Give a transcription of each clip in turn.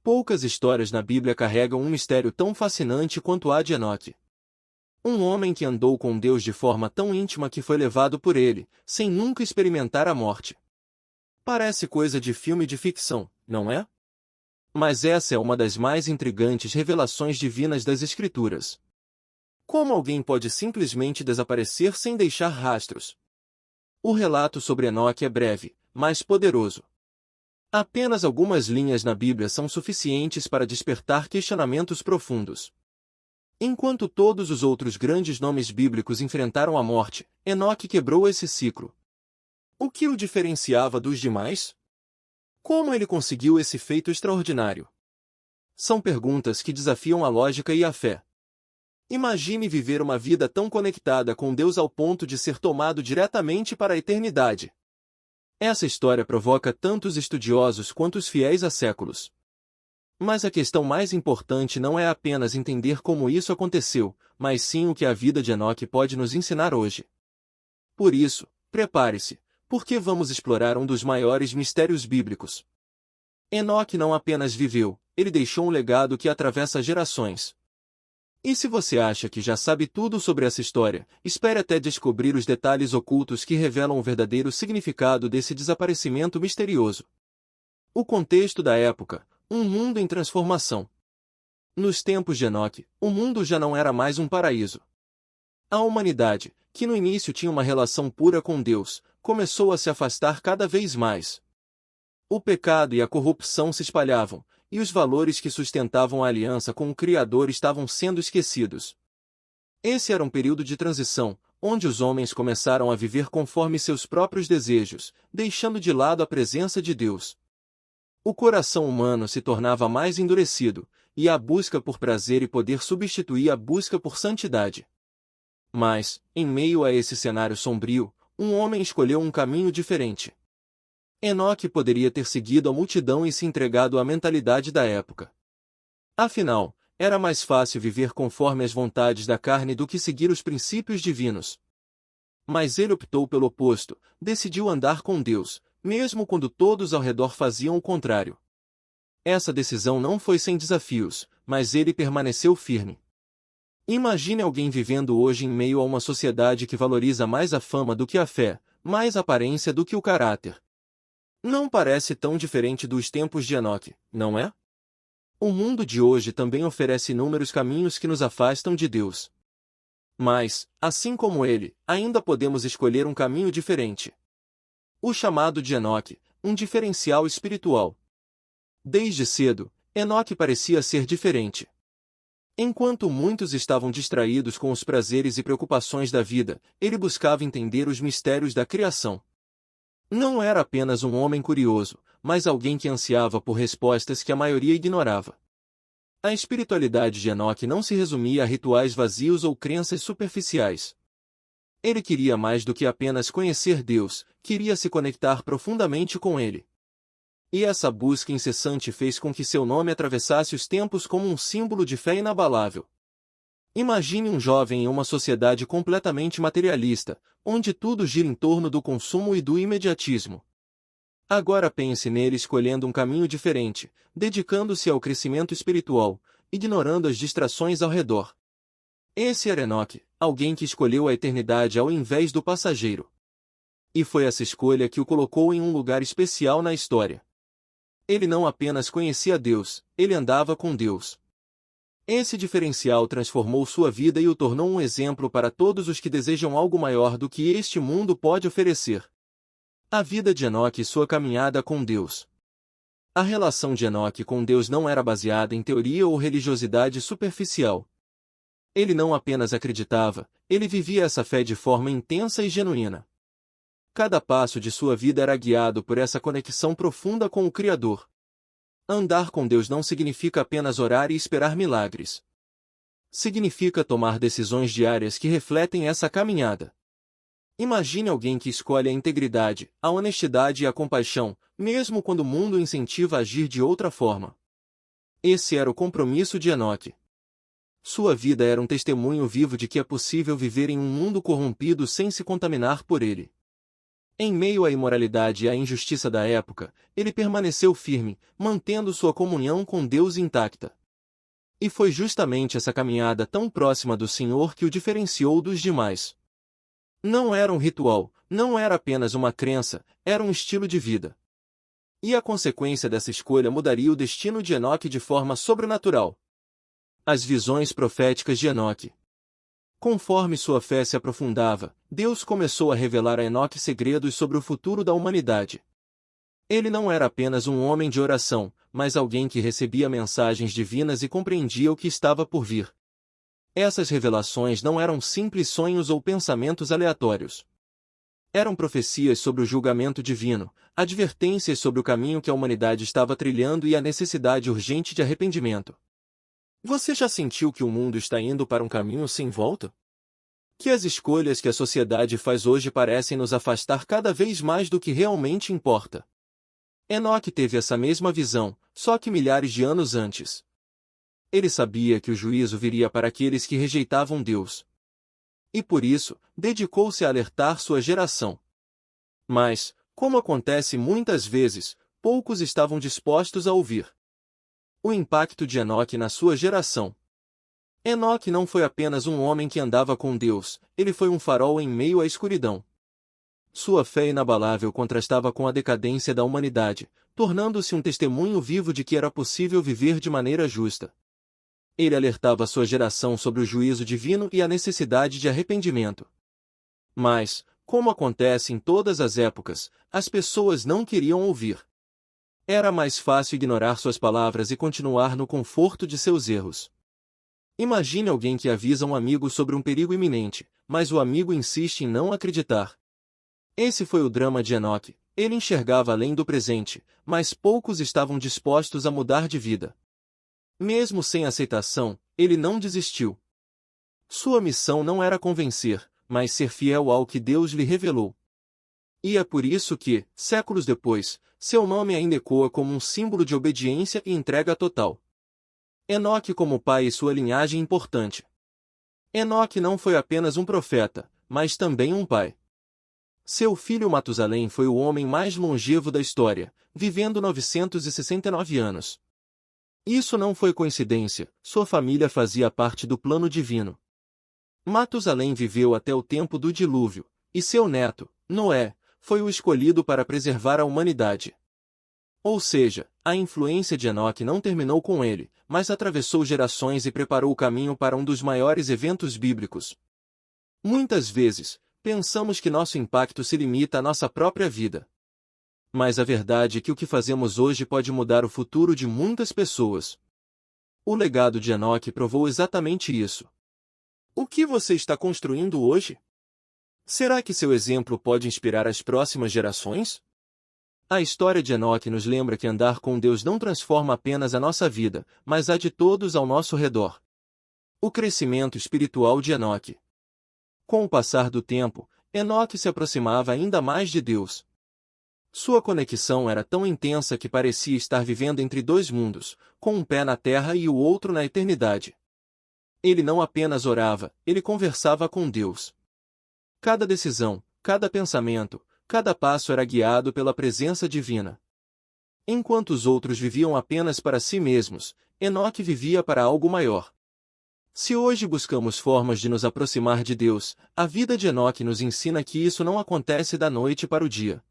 Poucas histórias na Bíblia carregam um mistério tão fascinante quanto a de Enoque. Um homem que andou com Deus de forma tão íntima que foi levado por ele, sem nunca experimentar a morte. Parece coisa de filme de ficção, não é? Mas essa é uma das mais intrigantes revelações divinas das Escrituras. Como alguém pode simplesmente desaparecer sem deixar rastros? O relato sobre Enoque é breve, mas poderoso. Apenas algumas linhas na Bíblia são suficientes para despertar questionamentos profundos. Enquanto todos os outros grandes nomes bíblicos enfrentaram a morte, Enoque quebrou esse ciclo. O que o diferenciava dos demais? Como ele conseguiu esse feito extraordinário? São perguntas que desafiam a lógica e a fé. Imagine viver uma vida tão conectada com Deus ao ponto de ser tomado diretamente para a eternidade. Essa história provoca tanto os estudiosos quanto os fiéis há séculos. Mas a questão mais importante não é apenas entender como isso aconteceu, mas sim o que a vida de Enoque pode nos ensinar hoje. Por isso, prepare-se, porque vamos explorar um dos maiores mistérios bíblicos. Enoque não apenas viveu, ele deixou um legado que atravessa gerações. E se você acha que já sabe tudo sobre essa história, espere até descobrir os detalhes ocultos que revelam o verdadeiro significado desse desaparecimento misterioso. O contexto da época: um mundo em transformação. Nos tempos de Enoque, o mundo já não era mais um paraíso. A humanidade, que no início tinha uma relação pura com Deus, começou a se afastar cada vez mais. O pecado e a corrupção se espalhavam, e os valores que sustentavam a aliança com o Criador estavam sendo esquecidos. Esse era um período de transição, onde os homens começaram a viver conforme seus próprios desejos, deixando de lado a presença de Deus. O coração humano se tornava mais endurecido, e a busca por prazer e poder substituía a busca por santidade. Mas, em meio a esse cenário sombrio, um homem escolheu um caminho diferente. Enoque poderia ter seguido a multidão e se entregado à mentalidade da época. Afinal, era mais fácil viver conforme as vontades da carne do que seguir os princípios divinos. Mas ele optou pelo oposto, decidiu andar com Deus, mesmo quando todos ao redor faziam o contrário. Essa decisão não foi sem desafios, mas ele permaneceu firme. Imagine alguém vivendo hoje em meio a uma sociedade que valoriza mais a fama do que a fé, mais a aparência do que o caráter. Não parece tão diferente dos tempos de Enoque, não é? O mundo de hoje também oferece inúmeros caminhos que nos afastam de Deus. Mas, assim como ele, ainda podemos escolher um caminho diferente. O chamado de Enoque, um diferencial espiritual. Desde cedo, Enoque parecia ser diferente. Enquanto muitos estavam distraídos com os prazeres e preocupações da vida, ele buscava entender os mistérios da criação. Não era apenas um homem curioso, mas alguém que ansiava por respostas que a maioria ignorava. A espiritualidade de Enoque não se resumia a rituais vazios ou crenças superficiais. Ele queria mais do que apenas conhecer Deus, queria se conectar profundamente com Ele. E essa busca incessante fez com que seu nome atravessasse os tempos como um símbolo de fé inabalável. Imagine um jovem em uma sociedade completamente materialista, onde tudo gira em torno do consumo e do imediatismo. Agora pense nele escolhendo um caminho diferente, dedicando-se ao crescimento espiritual, ignorando as distrações ao redor. Esse era Enoque, alguém que escolheu a eternidade ao invés do passageiro. E foi essa escolha que o colocou em um lugar especial na história. Ele não apenas conhecia Deus, ele andava com Deus. Esse diferencial transformou sua vida e o tornou um exemplo para todos os que desejam algo maior do que este mundo pode oferecer. A vida de Enoque e sua caminhada com Deus. A relação de Enoque com Deus não era baseada em teoria ou religiosidade superficial. Ele não apenas acreditava, ele vivia essa fé de forma intensa e genuína. Cada passo de sua vida era guiado por essa conexão profunda com o Criador. Andar com Deus não significa apenas orar e esperar milagres. Significa tomar decisões diárias que refletem essa caminhada. Imagine alguém que escolhe a integridade, a honestidade e a compaixão, mesmo quando o mundo incentiva a agir de outra forma. Esse era o compromisso de Enoque. Sua vida era um testemunho vivo de que é possível viver em um mundo corrompido sem se contaminar por ele. Em meio à imoralidade e à injustiça da época, ele permaneceu firme, mantendo sua comunhão com Deus intacta. E foi justamente essa caminhada tão próxima do Senhor que o diferenciou dos demais. Não era um ritual, não era apenas uma crença, era um estilo de vida. E a consequência dessa escolha mudaria o destino de Enoque de forma sobrenatural. As visões proféticas de Enoque. Conforme sua fé se aprofundava, Deus começou a revelar a Enoque segredos sobre o futuro da humanidade. Ele não era apenas um homem de oração, mas alguém que recebia mensagens divinas e compreendia o que estava por vir. Essas revelações não eram simples sonhos ou pensamentos aleatórios. Eram profecias sobre o julgamento divino, advertências sobre o caminho que a humanidade estava trilhando e a necessidade urgente de arrependimento. Você já sentiu que o mundo está indo para um caminho sem volta? Que as escolhas que a sociedade faz hoje parecem nos afastar cada vez mais do que realmente importa? Enoque teve essa mesma visão, só que milhares de anos antes. Ele sabia que o juízo viria para aqueles que rejeitavam Deus. E por isso, dedicou-se a alertar sua geração. Mas, como acontece muitas vezes, poucos estavam dispostos a ouvir. O impacto de Enoque na sua geração. Enoque não foi apenas um homem que andava com Deus, ele foi um farol em meio à escuridão. Sua fé inabalável contrastava com a decadência da humanidade, tornando-se um testemunho vivo de que era possível viver de maneira justa. Ele alertava sua geração sobre o juízo divino e a necessidade de arrependimento. Mas, como acontece em todas as épocas, as pessoas não queriam ouvir. Era mais fácil ignorar suas palavras e continuar no conforto de seus erros. Imagine alguém que avisa um amigo sobre um perigo iminente, mas o amigo insiste em não acreditar. Esse foi o drama de Enoque. Ele enxergava além do presente, mas poucos estavam dispostos a mudar de vida. Mesmo sem aceitação, ele não desistiu. Sua missão não era convencer, mas ser fiel ao que Deus lhe revelou. E é por isso que, séculos depois, seu nome ainda ecoa como um símbolo de obediência e entrega total. Enoque como pai e sua linhagem importante. Enoque não foi apenas um profeta, mas também um pai. Seu filho Matusalém foi o homem mais longevo da história, vivendo 969 anos. Isso não foi coincidência, sua família fazia parte do plano divino. Matusalém viveu até o tempo do dilúvio, e seu neto, Noé, foi o escolhido para preservar a humanidade. Ou seja, a influência de Enoque não terminou com ele, mas atravessou gerações e preparou o caminho para um dos maiores eventos bíblicos. Muitas vezes, pensamos que nosso impacto se limita à nossa própria vida. Mas a verdade é que o que fazemos hoje pode mudar o futuro de muitas pessoas. O legado de Enoque provou exatamente isso. O que você está construindo hoje? Será que seu exemplo pode inspirar as próximas gerações? A história de Enoque nos lembra que andar com Deus não transforma apenas a nossa vida, mas a de todos ao nosso redor. O crescimento espiritual de Enoque. Com o passar do tempo, Enoque se aproximava ainda mais de Deus. Sua conexão era tão intensa que parecia estar vivendo entre dois mundos, com um pé na terra e o outro na eternidade. Ele não apenas orava, ele conversava com Deus. Cada decisão, cada pensamento, cada passo era guiado pela presença divina. Enquanto os outros viviam apenas para si mesmos, Enoque vivia para algo maior. Se hoje buscamos formas de nos aproximar de Deus, a vida de Enoque nos ensina que isso não acontece da noite para o dia.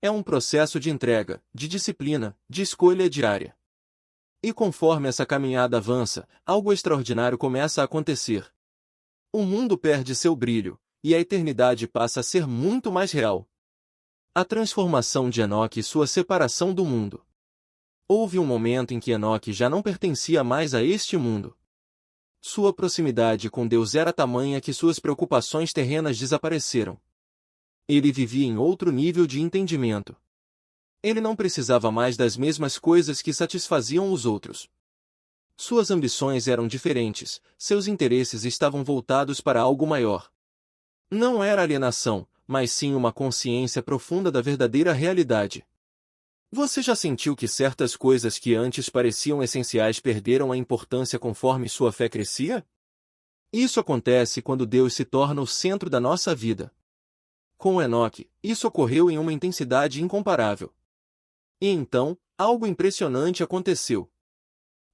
É um processo de entrega, de disciplina, de escolha diária. E conforme essa caminhada avança, algo extraordinário começa a acontecer. O mundo perde seu brilho, e a eternidade passa a ser muito mais real. A transformação de Enoque e sua separação do mundo. Houve um momento em que Enoque já não pertencia mais a este mundo. Sua proximidade com Deus era tamanha que suas preocupações terrenas desapareceram. Ele vivia em outro nível de entendimento. Ele não precisava mais das mesmas coisas que satisfaziam os outros. Suas ambições eram diferentes, seus interesses estavam voltados para algo maior. Não era alienação, mas sim uma consciência profunda da verdadeira realidade. Você já sentiu que certas coisas que antes pareciam essenciais perderam a importância conforme sua fé crescia? Isso acontece quando Deus se torna o centro da nossa vida. Com Enoque, isso ocorreu em uma intensidade incomparável. E então, algo impressionante aconteceu.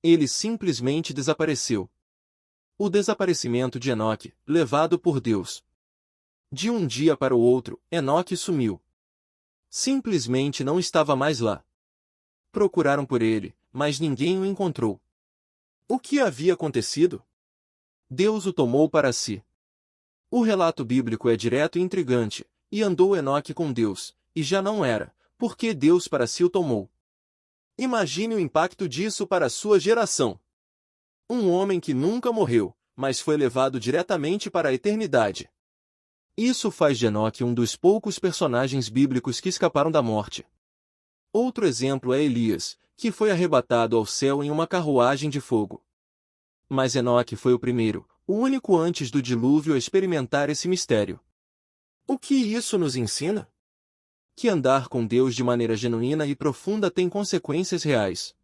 Ele simplesmente desapareceu. O desaparecimento de Enoque, levado por Deus. De um dia para o outro, Enoque sumiu. Simplesmente não estava mais lá. Procuraram por ele, mas ninguém o encontrou. O que havia acontecido? Deus o tomou para si. O relato bíblico é direto e intrigante. E andou Enoque com Deus, e já não era, porque Deus para si o tomou. Imagine o impacto disso para a sua geração. Um homem que nunca morreu, mas foi levado diretamente para a eternidade. Isso faz de Enoque um dos poucos personagens bíblicos que escaparam da morte. Outro exemplo é Elias, que foi arrebatado ao céu em uma carruagem de fogo. Mas Enoque foi o primeiro, o único antes do dilúvio a experimentar esse mistério. O que isso nos ensina? Que andar com Deus de maneira genuína e profunda tem consequências reais.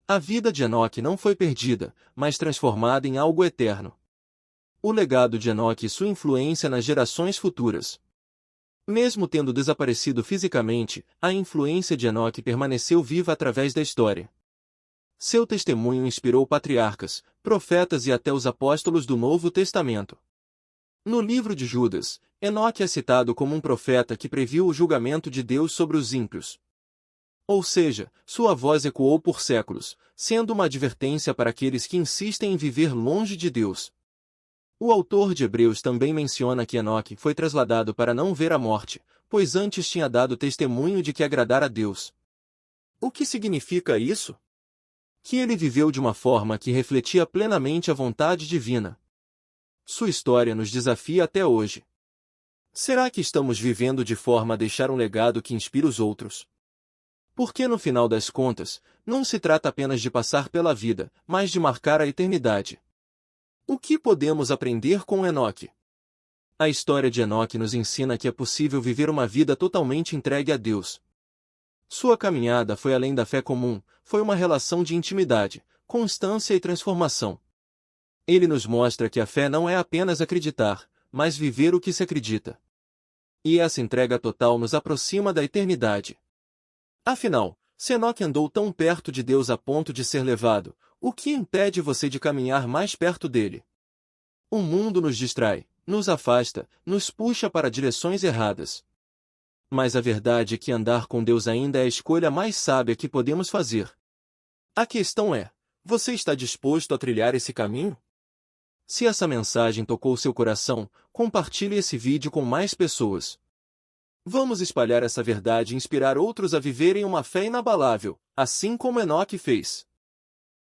A vida de Enoque não foi perdida, mas transformada em algo eterno. O legado de Enoque e sua influência nas gerações futuras. Mesmo tendo desaparecido fisicamente, a influência de Enoque permaneceu viva através da história. Seu testemunho inspirou patriarcas, profetas e até os apóstolos do Novo Testamento. No livro de Judas, Enoque é citado como um profeta que previu o julgamento de Deus sobre os ímpios. Ou seja, sua voz ecoou por séculos, sendo uma advertência para aqueles que insistem em viver longe de Deus. O autor de Hebreus também menciona que Enoque foi trasladado para não ver a morte, pois antes tinha dado testemunho de que agradara a Deus. O que significa isso? Que ele viveu de uma forma que refletia plenamente a vontade divina. Sua história nos desafia até hoje. Será que estamos vivendo de forma a deixar um legado que inspire os outros? Porque no final das contas, não se trata apenas de passar pela vida, mas de marcar a eternidade. O que podemos aprender com Enoque? A história de Enoque nos ensina que é possível viver uma vida totalmente entregue a Deus. Sua caminhada foi além da fé comum, foi uma relação de intimidade, constância e transformação. Ele nos mostra que a fé não é apenas acreditar, mas viver o que se acredita. E essa entrega total nos aproxima da eternidade. Afinal, se Enoque andou tão perto de Deus a ponto de ser levado, o que impede você de caminhar mais perto dele? O mundo nos distrai, nos afasta, nos puxa para direções erradas. Mas a verdade é que andar com Deus ainda é a escolha mais sábia que podemos fazer. A questão é, você está disposto a trilhar esse caminho? Se essa mensagem tocou seu coração, compartilhe esse vídeo com mais pessoas. Vamos espalhar essa verdade e inspirar outros a viverem uma fé inabalável, assim como Enoque fez.